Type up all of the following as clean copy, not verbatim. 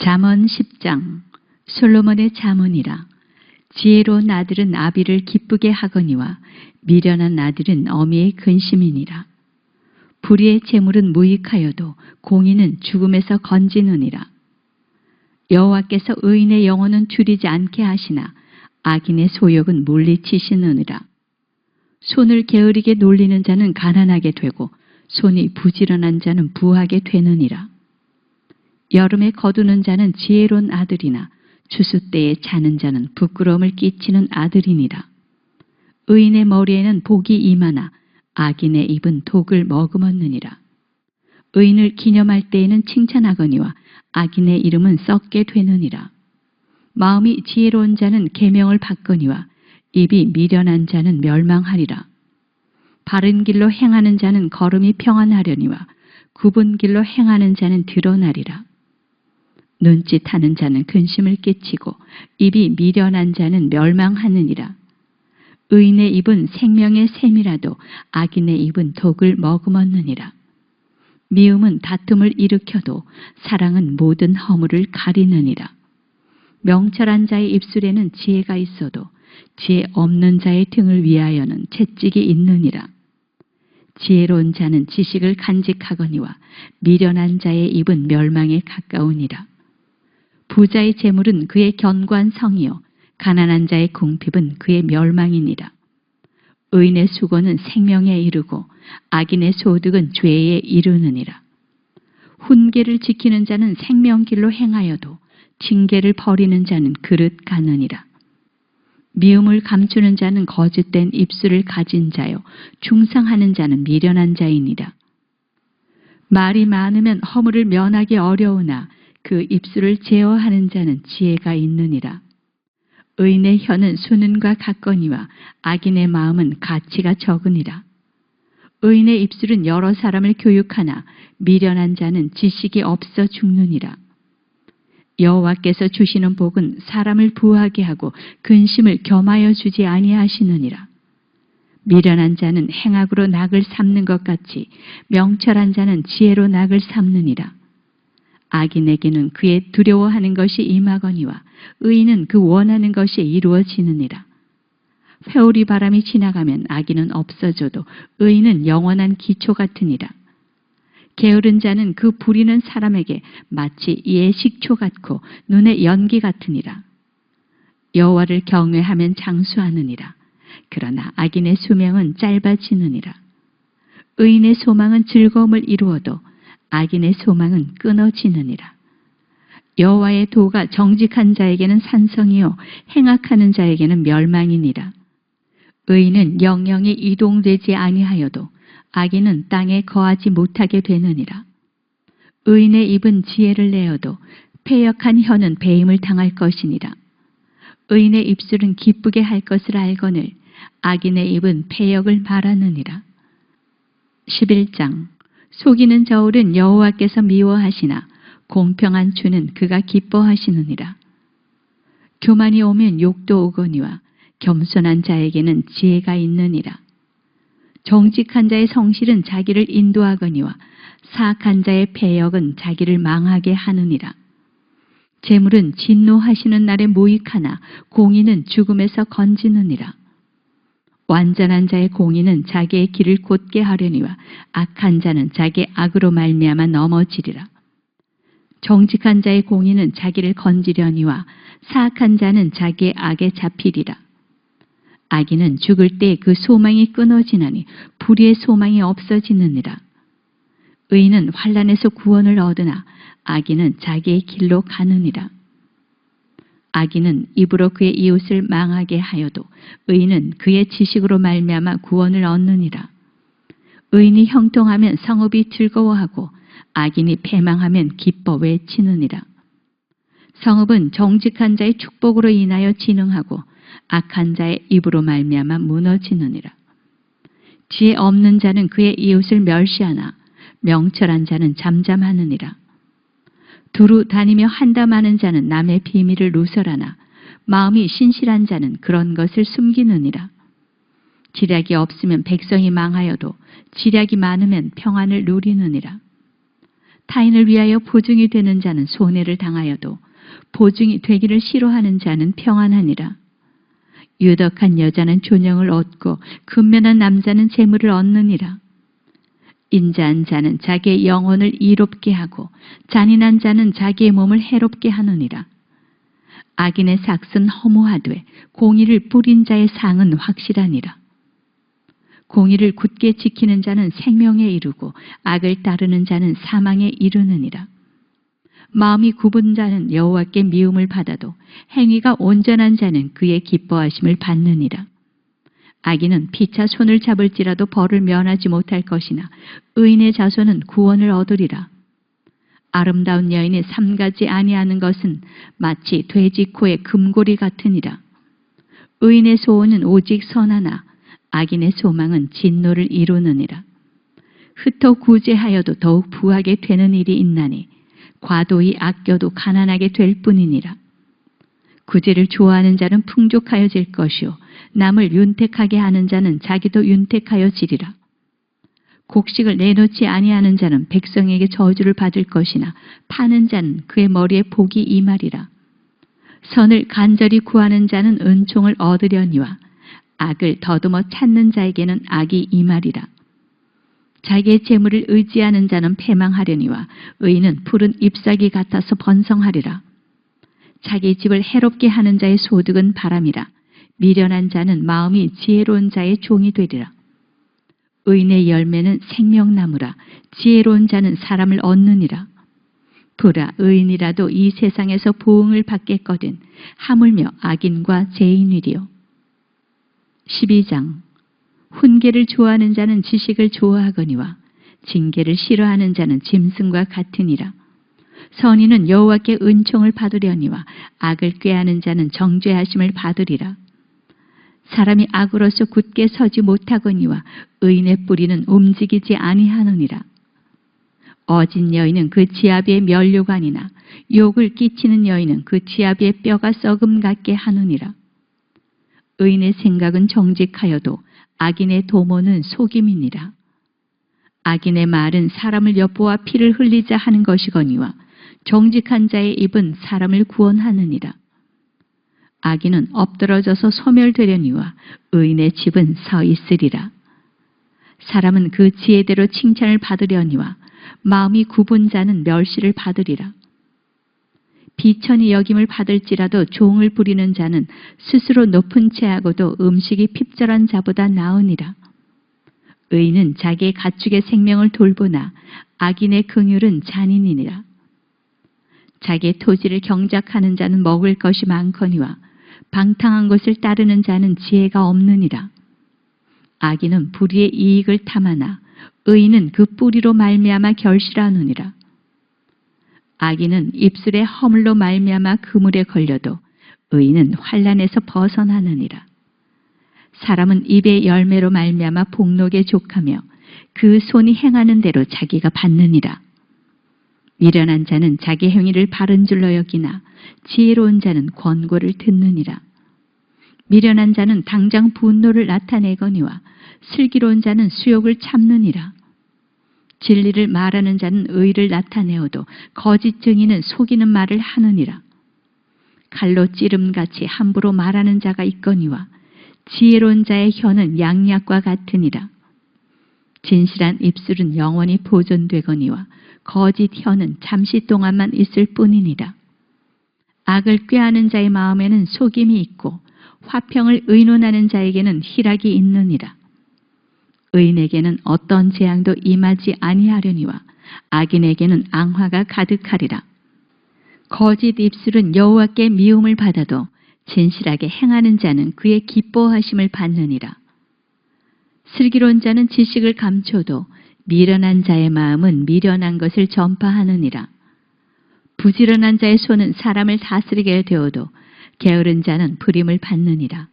잠언 10장. 솔로몬의 잠언이라. 지혜로운 아들은 아비를 기쁘게 하거니와 미련한 아들은 어미의 근심이니라. 불의의 재물은 무익하여도 공의는 죽음에서 건지느니라. 여호와께서 의인의 영혼은 줄이지 않게 하시나 악인의 소욕은 물리치시느니라. 손을 게으르게 놀리는 자는 가난하게 되고 손이 부지런한 자는 부하게 되느니라. 여름에 거두는 자는 지혜로운 아들이나 추수 때에 자는 자는 부끄러움을 끼치는 아들이니라. 의인의 머리에는 복이 임하나 악인의 입은 독을 머금었느니라. 의인을 기념할 때에는 칭찬하거니와 악인의 이름은 썩게 되느니라. 마음이 지혜로운 자는 계명을 받거니와 입이 미련한 자는 멸망하리라. 바른 길로 행하는 자는 걸음이 평안하려니와 굽은 길로 행하는 자는 드러나리라. 눈짓하는 자는 근심을 끼치고 입이 미련한 자는 멸망하느니라. 의인의 입은 생명의 샘이라도 악인의 입은 독을 머금었느니라. 미움은 다툼을 일으켜도 사랑은 모든 허물을 가리느니라. 명철한 자의 입술에는 지혜가 있어도 지혜 없는 자의 등을 위하여는 채찍이 있느니라. 지혜로운 자는 지식을 간직하거니와 미련한 자의 입은 멸망에 가까우니라. 부자의 재물은 그의 견고한 성이요 가난한 자의 궁핍은 그의 멸망이니라. 의인의 수고는 생명에 이르고 악인의 소득은 죄에 이르느니라. 훈계를 지키는 자는 생명길로 행하여도 징계를 버리는 자는 그릇 가느니라. 미움을 감추는 자는 거짓된 입술을 가진 자요 중상하는 자는 미련한 자이니라. 말이 많으면 허물을 면하기 어려우나 그 입술을 제어하는 자는 지혜가 있느니라. 의인의 혀는 수는과 같거니와 악인의 마음은 가치가 적으니라. 의인의 입술은 여러 사람을 교육하나 미련한 자는 지식이 없어 죽느니라. 여호와께서 주시는 복은 사람을 부하게 하고 근심을 겸하여 주지 아니하시느니라. 미련한 자는 행악으로 낙을 삼는 것 같이 명철한 자는 지혜로 낙을 삼느니라. 악인에게는 그의 두려워하는 것이 임하거니와 의인은 그 원하는 것이 이루어지느니라. 회오리 바람이 지나가면 악인은 없어져도 의인은 영원한 기초 같으니라. 게으른 자는 그 부리는 사람에게 마치 이의 식초 같고 눈의 연기 같으니라. 여호와를 경외하면 장수하느니라. 그러나 악인의 수명은 짧아지느니라. 의인의 소망은 즐거움을 이루어도 악인의 소망은 끊어지느니라. 여호와의 도가 정직한 자에게는 산성이요 행악하는 자에게는 멸망이니라. 의인은 영영이 이동되지 아니하여도 악인은 땅에 거하지 못하게 되느니라. 의인의 입은 지혜를 내어도 패역한 혀는 배임을 당할 것이니라. 의인의 입술은 기쁘게 할 것을 알거늘 악인의 입은 패역을 말하느니라. 11장. 속이는 저울은 여호와께서 미워하시나 공평한 주는 그가 기뻐하시느니라. 교만이 오면 욕도 오거니와 겸손한 자에게는 지혜가 있느니라. 정직한 자의 성실은 자기를 인도하거니와 사악한 자의 패역은 자기를 망하게 하느니라. 재물은 진노하시는 날에 무익하나 공의는 죽음에서 건지느니라. 완전한 자의 공의는 자기의 길을 곧게 하려니와 악한 자는 자기의 악으로 말미암아 넘어지리라. 정직한 자의 공의는 자기를 건지려니와 사악한 자는 자기의 악에 잡히리라. 악인은 죽을 때 그 소망이 끊어지나니 불의의 소망이 없어지느니라. 의인은 환난에서 구원을 얻으나 악인은 자기의 길로 가느니라. 악인은 입으로 그의 이웃을 망하게 하여도 의인은 그의 지식으로 말미암아 구원을 얻느니라. 의인이 형통하면 성읍이 즐거워하고 악인이 패망하면 기뻐 외치느니라. 성읍은 정직한 자의 축복으로 인하여 진흥하고 악한 자의 입으로 말미암아 무너지느니라. 지혜 없는 자는 그의 이웃을 멸시하나 명철한 자는 잠잠하느니라. 두루 다니며 한담하는 자는 남의 비밀을 누설하나 마음이 신실한 자는 그런 것을 숨기느니라. 지략이 없으면 백성이 망하여도 지략이 많으면 평안을 누리느니라. 타인을 위하여 보증이 되는 자는 손해를 당하여도 보증이 되기를 싫어하는 자는 평안하니라. 유덕한 여자는 존영을 얻고 근면한 남자는 재물을 얻느니라. 인자한 자는 자기의 영혼을 이롭게 하고 잔인한 자는 자기의 몸을 해롭게 하느니라. 악인의 삭은 허무하되 공의를 뿌린 자의 상은 확실하니라. 공의를 굳게 지키는 자는 생명에 이르고 악을 따르는 자는 사망에 이르느니라. 마음이 굽은 자는 여호와께 미움을 받아도 행위가 온전한 자는 그의 기뻐하심을 받느니라. 악인은 피차 손을 잡을지라도 벌을 면하지 못할 것이나 의인의 자손은 구원을 얻으리라. 아름다운 여인이 삼가지 아니하는 것은 마치 돼지 코의 금고리 같으니라. 의인의 소원은 오직 선하나 악인의 소망은 진노를 이루느니라. 흩어 구제하여도 더욱 부하게 되는 일이 있나니 과도히 아껴도 가난하게 될 뿐이니라. 구제를 좋아하는 자는 풍족하여질 것이요 남을 윤택하게 하는 자는 자기도 윤택하여지리라. 곡식을 내놓지 아니하는 자는 백성에게 저주를 받을 것이나 파는 자는 그의 머리에 복이 임하리라. 선을 간절히 구하는 자는 은총을 얻으려니와 악을 더듬어 찾는 자에게는 악이 임하리라. 자기의 재물을 의지하는 자는 패망하려니와 의인은 푸른 잎사귀 같아서 번성하리라. 자기 집을 해롭게 하는 자의 소득은 바람이라. 미련한 자는 마음이 지혜로운 자의 종이 되리라. 의인의 열매는 생명나무라. 지혜로운 자는 사람을 얻느니라. 보라, 의인이라도 이 세상에서 보응을 받겠거든 하물며 악인과 죄인이리요. 12장. 훈계를 좋아하는 자는 지식을 좋아하거니와 징계를 싫어하는 자는 짐승과 같으니라. 선인은 여호와께 은총을 받으려니와 악을 꾀하는 자는 정죄하심을 받으리라. 사람이 악으로서 굳게 서지 못하거니와 의인의 뿌리는 움직이지 아니하느니라. 어진 여인은 그 지아비의 면류관이나 욕을 끼치는 여인은 그 지아비의 뼈가 썩음 같게 하느니라. 의인의 생각은 정직하여도 악인의 도모는 속임이니라. 악인의 말은 사람을 엿보아 피를 흘리자 하는 것이거니와 정직한 자의 입은 사람을 구원하느니라. 악인은 엎드러져서 소멸되려니와 의인의 집은 서 있으리라. 사람은 그 지혜대로 칭찬을 받으려니와 마음이 굽은 자는 멸시를 받으리라. 비천히 여김을 받을지라도 종을 부리는 자는 스스로 높은 채하고도 음식이 핍절한 자보다 나으니라. 의인은 자기의 가축의 생명을 돌보나 악인의 긍휼은 잔인이니라. 자기의 토지를 경작하는 자는 먹을 것이 많거니와 방탕한 것을 따르는 자는 지혜가 없느니라. 악인은 불의의 이익을 탐하나 의인은 그 뿌리로 말미암아 결실하느니라. 악인은 입술의 허물로 말미암아 그물에 걸려도 의인은 환난에서 벗어나느니라. 사람은 입의 열매로 말미암아 복록에 족하며 그 손이 행하는 대로 자기가 받느니라. 미련한 자는 자기 행위를 바른 줄로 여기나 지혜로운 자는 권고를 듣느니라. 미련한 자는 당장 분노를 나타내거니와 슬기로운 자는 수욕을 참느니라. 진리를 말하는 자는 의를 나타내어도 거짓 증인은 속이는 말을 하느니라. 칼로 찌름같이 함부로 말하는 자가 있거니와 지혜로운 자의 혀는 양약과 같으니라. 진실한 입술은 영원히 보존되거니와 거짓 혀는 잠시 동안만 있을 뿐이니라. 악을 꾀하는 자의 마음에는 속임이 있고 화평을 의논하는 자에게는 희락이 있느니라. 의인에게는 어떤 재앙도 임하지 아니하려니와 악인에게는 앙화가 가득하리라. 거짓 입술은 여호와께 미움을 받아도 진실하게 행하는 자는 그의 기뻐하심을 받느니라. 슬기로운 자는 지식을 감춰도 미련한 자의 마음은 미련한 것을 전파하느니라. 부지런한 자의 손은 사람을 다스리게 되어도 게으른 자는 불임을 받느니라.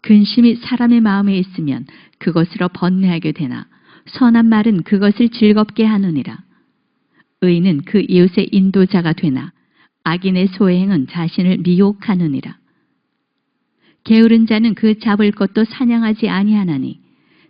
근심이 사람의 마음에 있으면 그것으로 번뇌하게 되나 선한 말은 그것을 즐겁게 하느니라. 의인은 그 이웃의 인도자가 되나 악인의 소행은 자신을 미혹하느니라. 게으른 자는 그 잡을 것도 사냥하지 아니하나니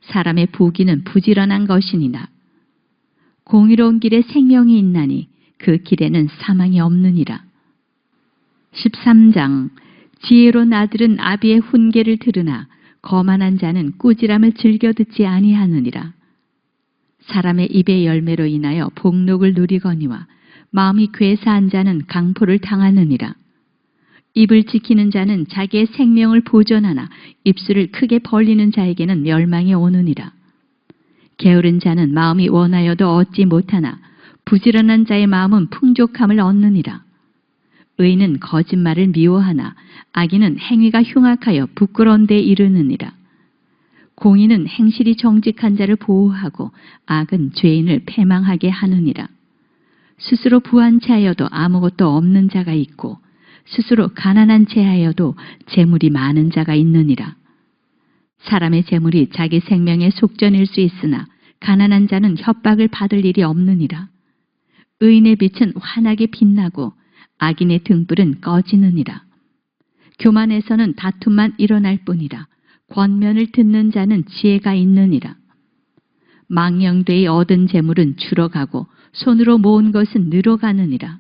사람의 부귀는 부지런한 것이니라. 공의로운 길에 생명이 있나니 그 길에는 사망이 없느니라. 13장. 지혜로운 아들은 아비의 훈계를 들으나 거만한 자는 꾸지람을 즐겨 듣지 아니하느니라. 사람의 입의 열매로 인하여 복록을 누리거니와 마음이 괴사한 자는 강포를 당하느니라. 입을 지키는 자는 자기의 생명을 보존하나 입술을 크게 벌리는 자에게는 멸망이 오느니라. 게으른 자는 마음이 원하여도 얻지 못하나 부지런한 자의 마음은 풍족함을 얻느니라. 의인은 거짓말을 미워하나 악인은 행위가 흉악하여 부끄러운 데 이르느니라. 공의는 행실이 정직한 자를 보호하고 악은 죄인을 패망하게 하느니라. 스스로 부한 채하여도 아무것도 없는 자가 있고 스스로 가난한 채하여도 재물이 많은 자가 있느니라. 사람의 재물이 자기 생명의 속전일 수 있으나 가난한 자는 협박을 받을 일이 없느니라. 의인의 빛은 환하게 빛나고 악인의 등불은 꺼지느니라. 교만에서는 다툼만 일어날 뿐이라. 권면을 듣는 자는 지혜가 있느니라. 망령되이 얻은 재물은 줄어가고 손으로 모은 것은 늘어가느니라.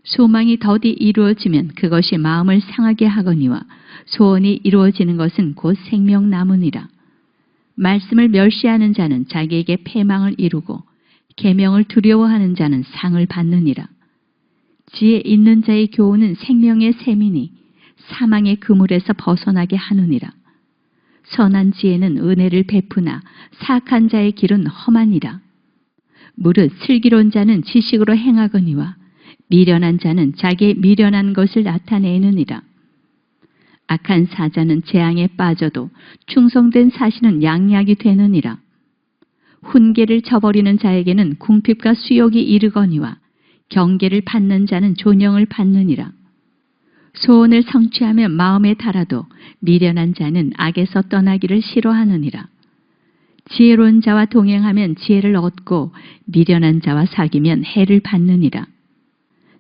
소망이 더디 이루어지면 그것이 마음을 상하게 하거니와 소원이 이루어지는 것은 곧 생명나무니라. 말씀을 멸시하는 자는 자기에게 패망을 이루고 계명을 두려워하는 자는 상을 받느니라. 지혜 있는 자의 교훈은 생명의 샘이니 사망의 그물에서 벗어나게 하느니라. 선한 지혜는 은혜를 베푸나 사악한 자의 길은 험하니라. 무릇 슬기로운 자는 지식으로 행하거니와 미련한 자는 자기의 미련한 것을 나타내느니라. 악한 사자는 재앙에 빠져도 충성된 사신은 양약이 되느니라. 훈계를 저버리는 자에게는 궁핍과 수욕이 이르거니와 경계를 받는 자는 존영을 받느니라. 소원을 성취하며 마음에 달아도 미련한 자는 악에서 떠나기를 싫어하느니라. 지혜로운 자와 동행하면 지혜를 얻고 미련한 자와 사귀면 해를 받느니라.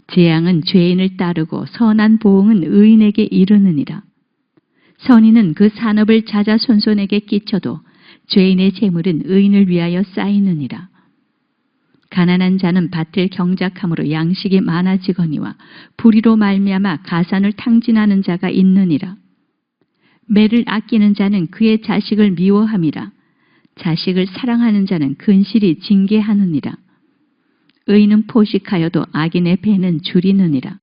재앙은 죄인을 따르고 선한 보응은 의인에게 이르느니라. 선인은 그 산업을 자자손손에게 끼쳐도 죄인의 재물은 의인을 위하여 쌓이느니라. 가난한 자는 밭을 경작함으로 양식이 많아지거니와 불의로 말미암아 가산을 탕진하는 자가 있느니라. 매를 아끼는 자는 그의 자식을 미워함이라. 자식을 사랑하는 자는 근실이 징계하느니라. 의인은 포식하여도 악인의 배는 줄이느니라.